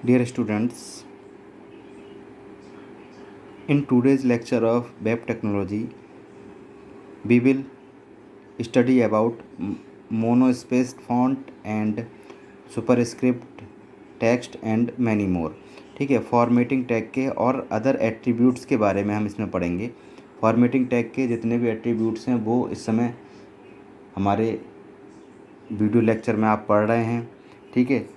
Dear students, in today's lecture of web technology, we will study about monospaced font and superscript text and many more. ठीक है, formatting tag के और other attributes के बारे में हम इसमें पढ़ेंगे। फॉर्मेटिंग टैग के जितने भी एट्रीब्यूट्स हैं वो इस समय हमारे वीडियो लेक्चर में आप पढ़ रहे हैं। ठीक है,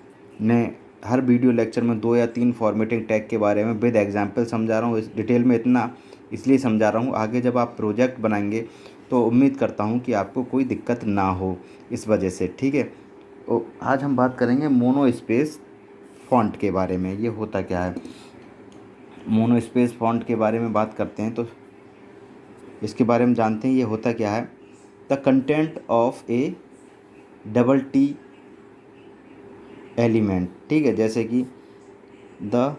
मैं हर वीडियो लेक्चर में 2 या 3 फॉर्मेटिंग टैग के बारे में विद एग्जांपल समझा रहा हूँ। इस डिटेल में इतना इसलिए समझा रहा हूँ, आगे जब आप प्रोजेक्ट बनाएंगे तो उम्मीद करता हूँ कि आपको कोई दिक्कत ना हो इस वजह से। ठीक है, तो आज हम बात करेंगे मोनोस्पेस फ़ॉन्ट के बारे में। ये होता क्या है, मोनोस्पेस फ़ॉन्ट के बारे में बात करते हैं तो इसके बारे में जानते हैं। ये होता क्या है, the content of A double T element. ठीक है, जैसे कि the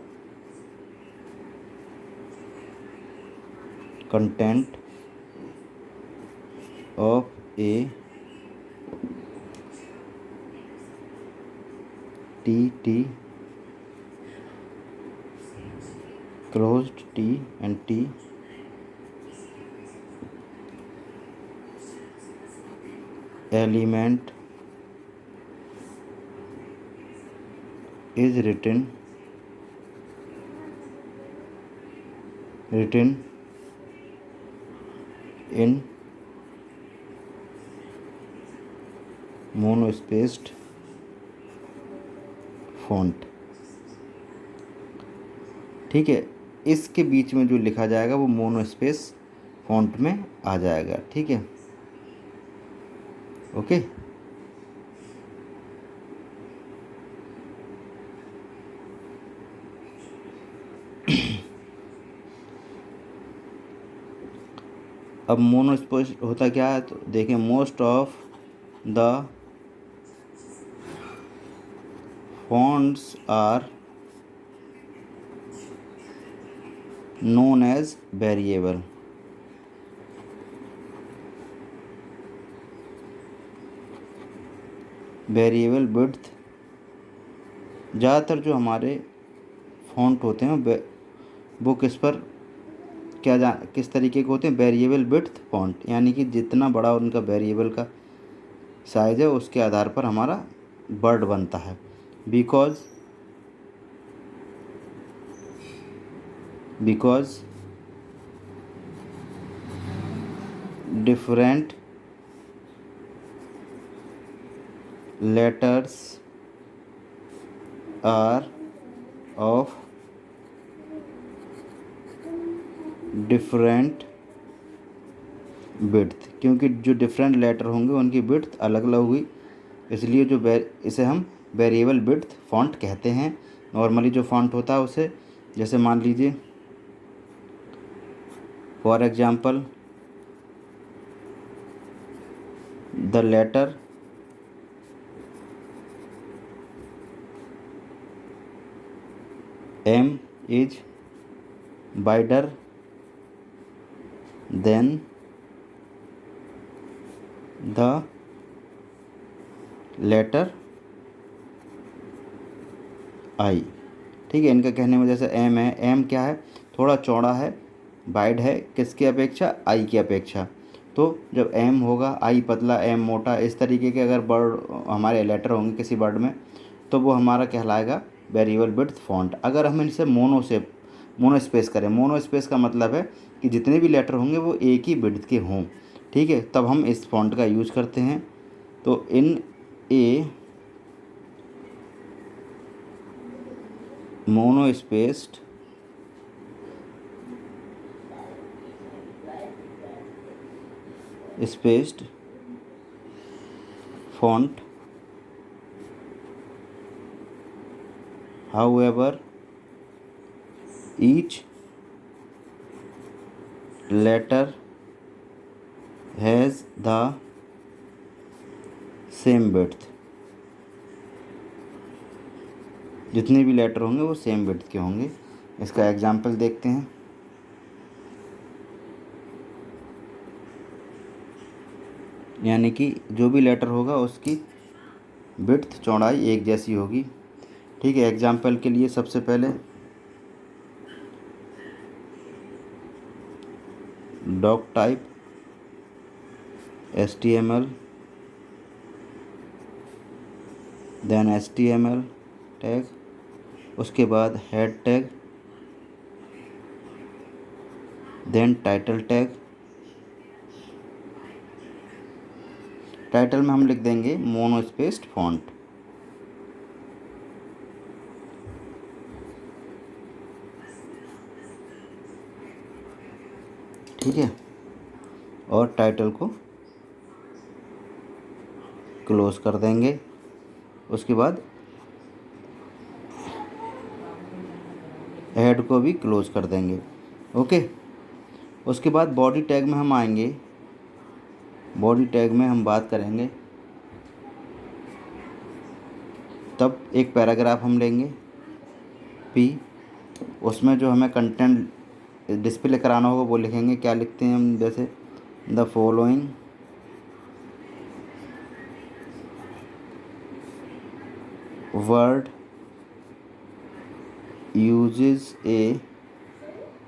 content of A T closed T and T element is written in monospaced font। ठीक है, इसके बीच में जो लिखा जाएगा वो मोनोस्पेस फॉन्ट में आ जाएगा। ठीक है, ओके। अब मोनोस्पेस होता क्या है, तो देखें, most of the fonts are known as variable। Variable width, ज़्यादातर जो हमारे फॉन्ट होते हैं वो किस तरीके के होते हैं, वेरिएबल विड्थ फॉन्ट, यानी कि जितना बड़ा उनका वेरिएबल का साइज है उसके आधार पर हमारा वर्ड बनता है। Because different letters are of different width, क्योंकि जो डिफरेंट लेटर होंगे उनकी विड्थ अलग अलग हुई, इसलिए इसे हम वेरिएबल विड्थ फॉन्ट कहते हैं। नॉर्मली जो फॉन्ट होता है उसे, जैसे मान लीजिए for example the letter M is wider than the letter I। ठीक है, इनका कहने में जैसे M है, M क्या है, थोड़ा चौड़ा है, वाइड है किसकी अपेक्षा, I की अपेक्षा। तो जब M होगा, I पतला, M मोटा, इस तरीके के अगर वर्ड हमारे लेटर होंगे किसी वर्ड में तो वो हमारा कहलाएगा वेरिएबल विड्थ फॉन्ट। अगर हम इनसे मोनोस्पेस करें, मोनोस्पेस का मतलब है कि जितने भी लेटर होंगे वो एक ही विड्थ के हों। ठीक है, तब हम इस फॉन्ट का यूज़ करते हैं। तो इन ए मोनोस्पेस्ड font, however each letter has the same width। जितने भी लेटर होंगे वो सेम विड्थ के होंगे। इसका एग्जाम्पल देखते हैं। यानी कि जो भी लेटर होगा उसकी विड्थ चौड़ाई एक जैसी होगी। ठीक है। एग्जाम्पल के लिए सबसे पहले doctype HTML, then HTML tag, उसके बाद head tag, then title tag. Title में हम लिख देंगे मोनोस्पेस्ड फॉन्ट। ठीक है, और टाइटल को क्लोज कर देंगे। उसके बाद हेड को भी क्लोज कर देंगे। ओके, उसके बाद बॉडी टैग में हम आएंगे। बॉडी टैग में हम बात करेंगे, तब एक पैराग्राफ हम लेंगे P, उसमें जो हमें कंटेंट डिस्प्ले कराना होगा वो लिखेंगे। क्या लिखते हैं हम, जैसे द फॉलोइंग वर्ड यूजेस ए,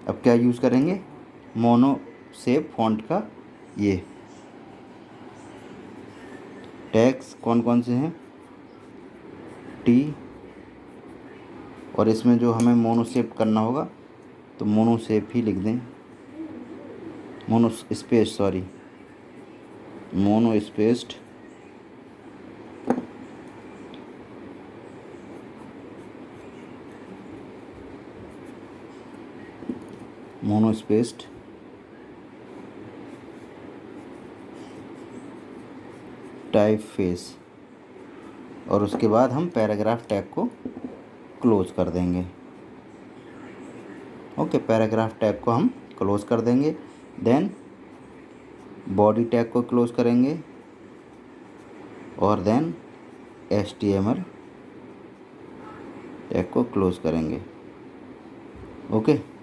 अब क्या यूज़ करेंगे, मोनो शेप फॉन्ट का ये टैग्स कौन कौन से हैं, T, और इसमें जो हमें मोनो शेप करना होगा तो मोनो शेप ही लिख दें, mono space sorry mono spaced mono spaced type face, और उसके बाद हम पैराग्राफ टैग को क्लोज कर देंगे। ओके, पैराग्राफ टैग को हम क्लोज कर देंगे। देन बॉडी टैग को क्लोज करेंगे और देन HTML टैग को क्लोज करेंगे। ओके,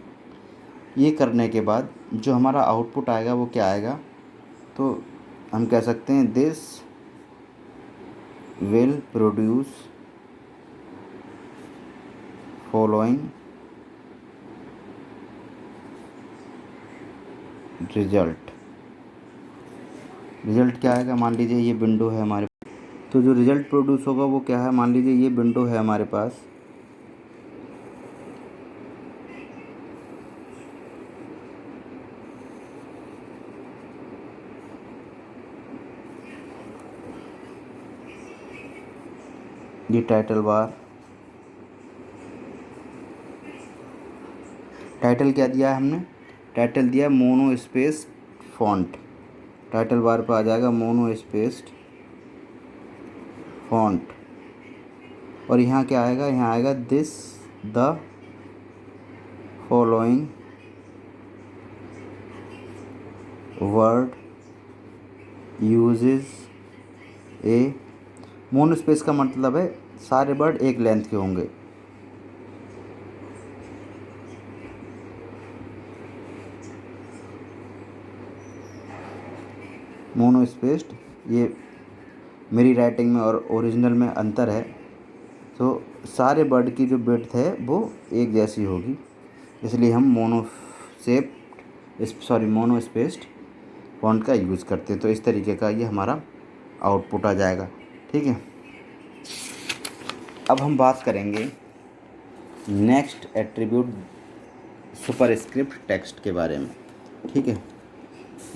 ये करने के बाद जो हमारा आउटपुट आएगा वो क्या आएगा, तो हम कह सकते हैं this will produce following result. Result क्या आएगा, मान लीजिए ये विंडो है हमारे, तो जो रिजल्ट प्रोड्यूस होगा वो क्या है, मान लीजिए ये विंडो है हमारे पास। ये टाइटल बार, टाइटल क्या दिया है हमने, टाइटल दिया mono space font. Title bar पर आ जाएगा मोनो स्पेस्ड फॉन्ट, और यहाँ क्या आएगा, यहाँ आएगा this the following word uses A, mono space का मतलब है सारे वर्ड एक लेंथ के होंगे। मोनो स्पेस्ड, ये मेरी राइटिंग में और ओरिजिनल में अंतर है, तो सारे वर्ड की जो विड्थ है वो एक जैसी होगी, इसलिए हम मोनो स्पेस्ड फॉन्ट का यूज़ करते हैं। तो इस तरीके का ये हमारा आउटपुट आ जाएगा। ठीक है, अब हम बात करेंगे नेक्स्ट एट्रीब्यूट सुपरस्क्रिप्ट टेक्स्ट के बारे में। ठीक है,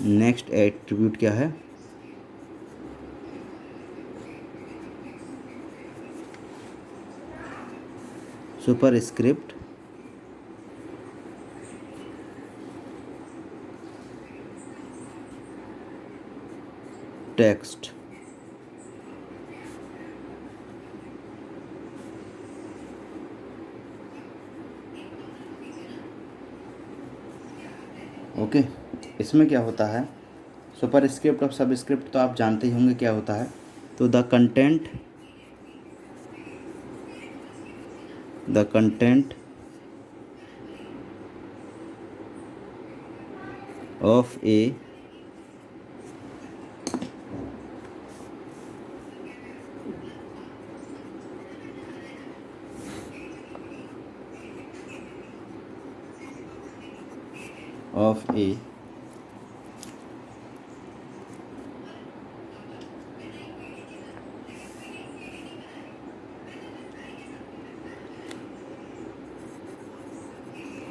नेक्स्ट एट्रीब्यूट क्या है, सुपरस्क्रिप्ट टेक्स्ट। ओके, इसमें क्या होता है, सुपरस्क्रिप्ट और सबस्क्रिप्ट तो आप जानते ही होंगे क्या होता है। तो the content of A of a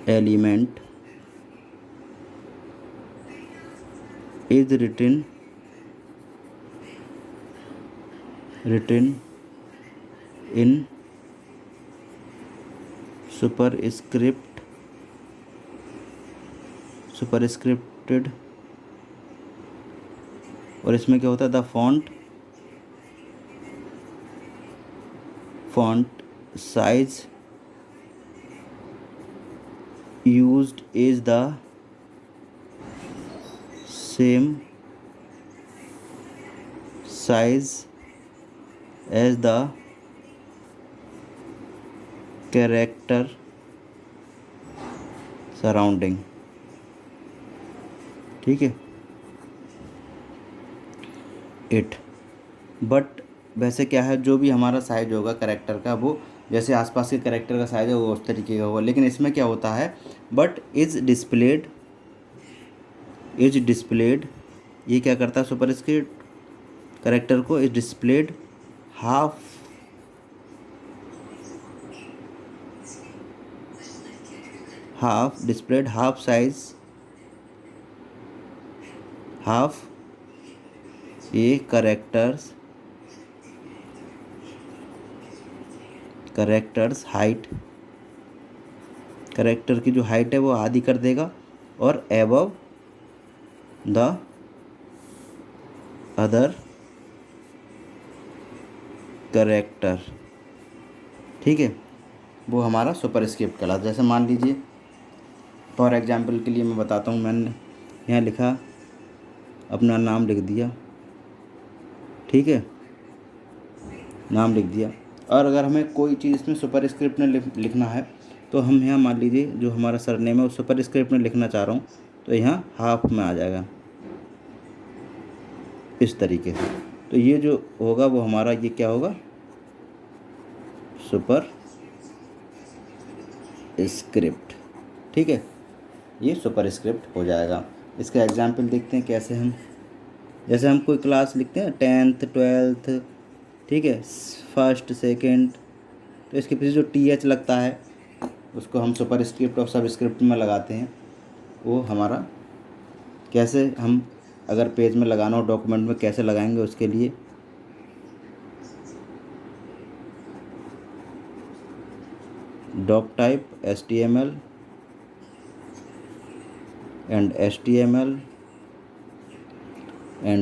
element is written in superscripted, और इसमें क्या होता है, the font size used is the same size as the character surrounding। ठीक है, इट, बट वैसे क्या है, जो भी हमारा साइज होगा करेक्टर का, वो जैसे आसपास के करेक्टर का साइज है वो उस तरीके का होगा। लेकिन इसमें क्या होता है, बट इज डिस्प्लेड, ये क्या करता है, सुपरस्क्रिप्ट करेक्टर को is displayed half A characters height, character की जो हाइट है वो आधी कर देगा, और एबव द अदर करेक्टर। ठीक है, वो हमारा सुपरस्क्रिप्ट कहलाता है। जैसे मान लीजिए फॉर एग्जांपल के लिए मैं बताता हूँ, मैंने यहाँ लिखा, अपना नाम लिख दिया। ठीक है, नाम लिख दिया, और अगर हमें कोई चीज़ इसमें सुपरस्क्रिप्ट में लिखना है तो हम यहाँ मान लीजिए जो हमारा सरनेम है वो सुपरस्क्रिप्ट में लिखना चाह रहा हूँ, तो यहाँ हाफ में आ जाएगा इस तरीके से। तो ये जो होगा वो हमारा ये क्या होगा, सुपर स्क्रिप्ट। ठीक है, ये सुपर स्क्रिप्ट हो जाएगा। इसका एग्जाम्पल देखते हैं कैसे हम, जैसे हम कोई क्लास लिखते हैं 10th 12th, ठीक है, फर्स्ट सेकंड, तो इसके पीछे जो TH लगता है उसको हम सुपर स्क्रिप्ट और सब स्क्रिप्ट में लगाते हैं। वो हमारा कैसे, हम अगर पेज में लगाना हो, डॉक्यूमेंट में कैसे लगाएंगे, उसके लिए doctype HTML and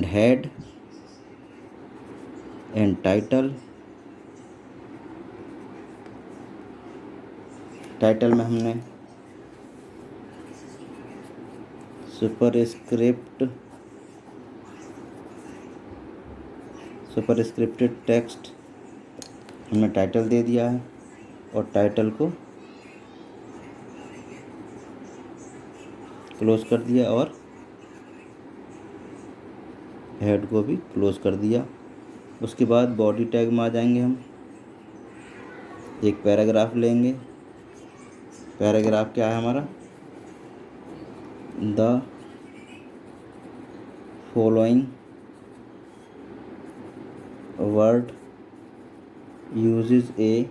head and title में हमने सुपरस्क्रिप्टेड टेक्स्ट हमने टाइटल दे दिया है, और टाइटल को क्लोज कर दिया, और हेड को भी क्लोज कर दिया। उसके बाद बॉडी टैग में आ जाएंगे हम, एक पैराग्राफ लेंगे। पैराग्राफ क्या है हमारा, the following word uses A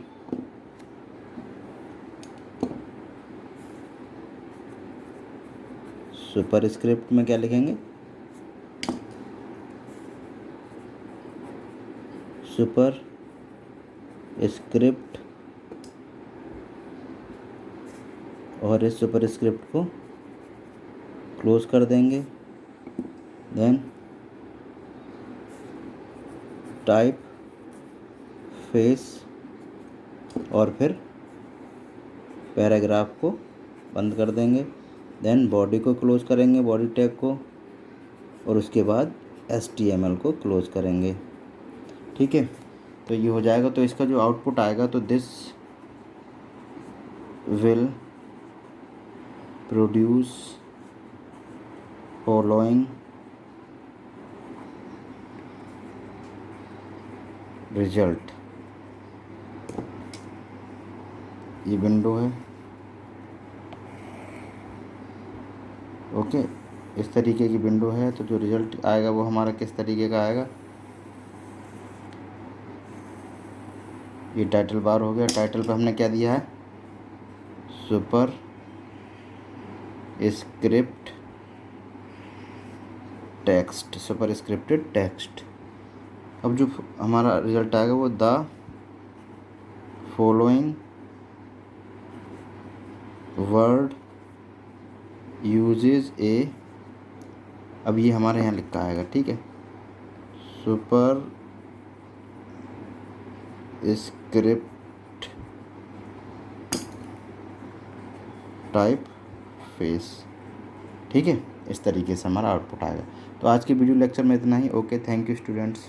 superscript में क्या लिखेंगे, सुपर स्क्रिप्ट, और इस सुपरस्क्रिप्ट को क्लोज कर देंगे। देन टाइप फेस, और फिर पैराग्राफ को बंद कर देंगे। देन बॉडी को क्लोज करेंगे, बॉडी टैग को, और उसके बाद HTML को क्लोज करेंगे। ठीक है, तो ये हो जाएगा। तो इसका जो आउटपुट आएगा, तो this will produce following result. ये विंडो है, ओके, इस तरीके की विंडो है। तो जो रिज़ल्ट आएगा वो हमारा किस तरीके का आएगा, ये टाइटल बार हो गया। टाइटल पे हमने क्या दिया है, super script text, super scripted text. अब जो हमारा रिज़ल्ट आएगा वो द फॉलोइंग वर्ड यूजेज ए, अब ये हमारे यहाँ लिखा आएगा, ठीक है, सुपर स्क्रिप्ट टाइप फेस, ठीक है। इस तरीके से हमारा आउटपुट आएगा। तो आज की वीडियो लेक्चर में इतना ही। Okay, thank you students.